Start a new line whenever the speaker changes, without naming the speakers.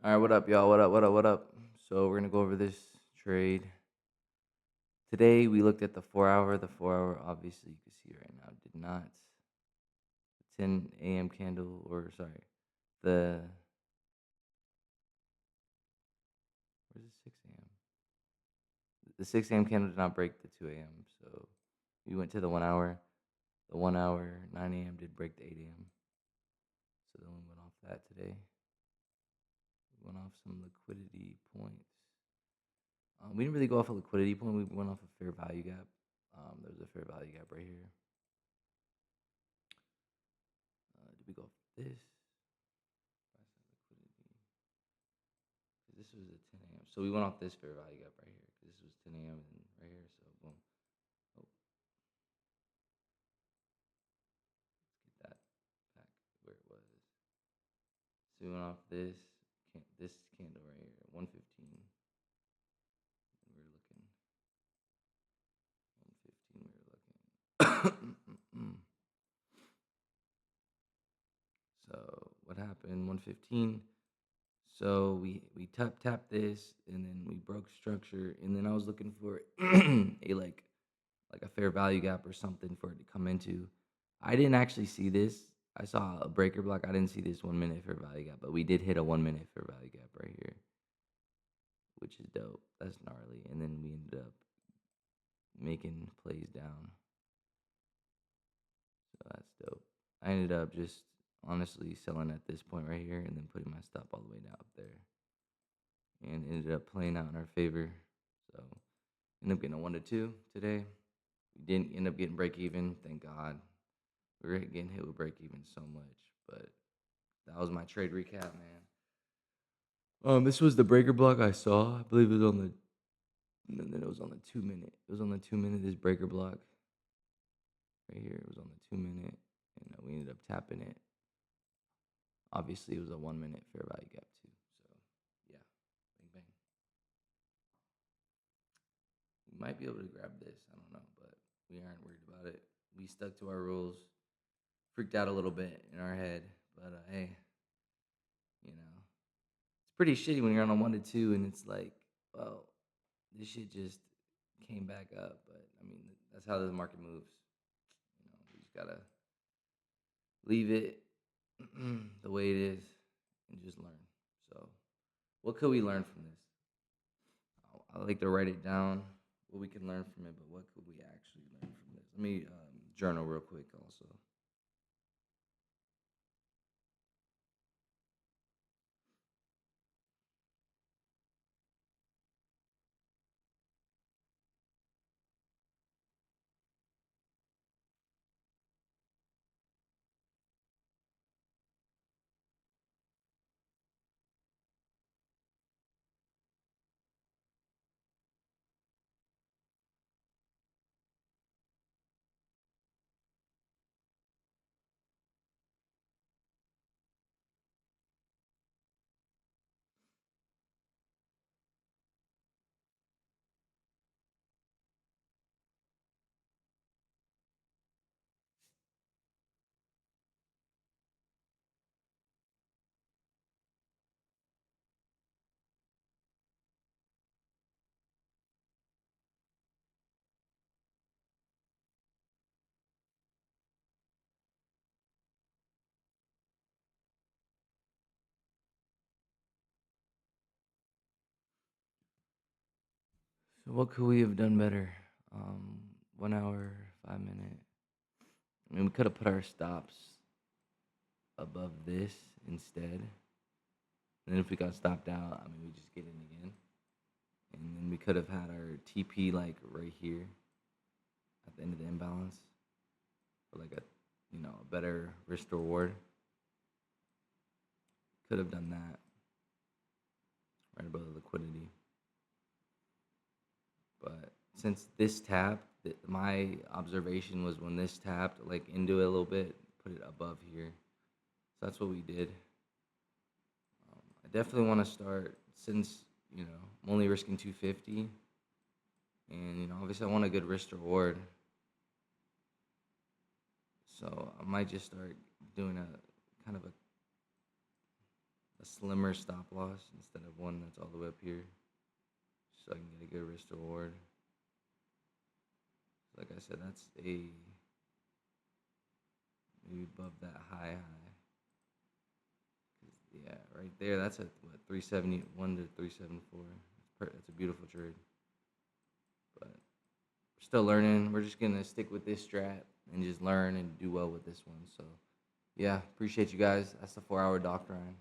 All right, what up, y'all? What up? What up? What up? So we're gonna go over this trade today. We looked at the 4 hour. The 4 hour, obviously, you can see right now, did not. The 10 a.m. candle, or sorry, the where's the 6 a.m. The 6 a.m. candle did not break the 2 a.m. So we went to the 1 hour. The 1 hour, 9 a.m. did break the 8 a.m. So then we went off that today. We went off some liquidity points. We didn't really go off a liquidity point. We went off a fair value gap. There's a fair value gap right here. Did we go off this? Liquidity. This was at 10 a.m. So we went off this fair value gap right here. This was 10 a.m. and right here. So boom. Oh, let's get that back where it was. So we went off this candle right here, 115. And we were looking 115. We were looking. So what happened? 115. So we tapped this, and then we broke structure, and then I was looking for a like a fair value gap or something for it to come into. I didn't actually see this. I saw a breaker block. I didn't see this 1 minute fair value gap, but we did hit a 1 minute fair value gap right here, which is dope. That's gnarly. And then we ended up making plays down. So that's dope. I ended up just honestly selling at this point right here and then putting my stop all the way down up there. And ended up playing out in our favor. So ended up getting a 1-2 today. We didn't end up getting break even, thank God. We were getting hit with break even so much, but that was my trade recap, man. This was the breaker block I saw. I believe it was on the, and then it was on the 2 minute. It was on the 2 minute. This breaker block right here. It was on the 2 minute, and we ended up tapping it. Obviously, it was a 1 minute fair value gap too. So yeah, bang bang. We might be able to grab this. I don't know, but we aren't worried about it. We stuck to our rules. Freaked out a little bit in our head, but hey, you know, it's pretty shitty when you're on a 1-2 and it's like, well, this shit just came back up. But I mean, that's how the market moves. We just gotta leave it the way it is and just learn. So, what could we learn from this? I like to write it down, what we can learn from it, but what could we actually learn from this? Let me journal real quick also. So, what could we have done better? 1 hour, 5 minute. I mean, we could have put our stops above this instead. And then if we got stopped out, I mean, we just get in again. And then we could have had our TP like right here at the end of the imbalance for like a better risk to reward. Could have done that right above the liquidity. But since this tapped, my observation was when this tapped like into it a little bit, put it above here. So that's what we did. I definitely want to start since I'm only risking 250, and obviously I want a good risk to reward. So I might just start doing a kind of a slimmer stop loss instead of one that's all the way up here, so I can get a good risk to reward. Like I said, that's a maybe above that high. Yeah, right there. That's at what 371 to 374. It's a beautiful trade, but we're still learning. We're just gonna stick with this strat and just learn and do well with this one. So, yeah, appreciate you guys. That's the 4 hour doctrine.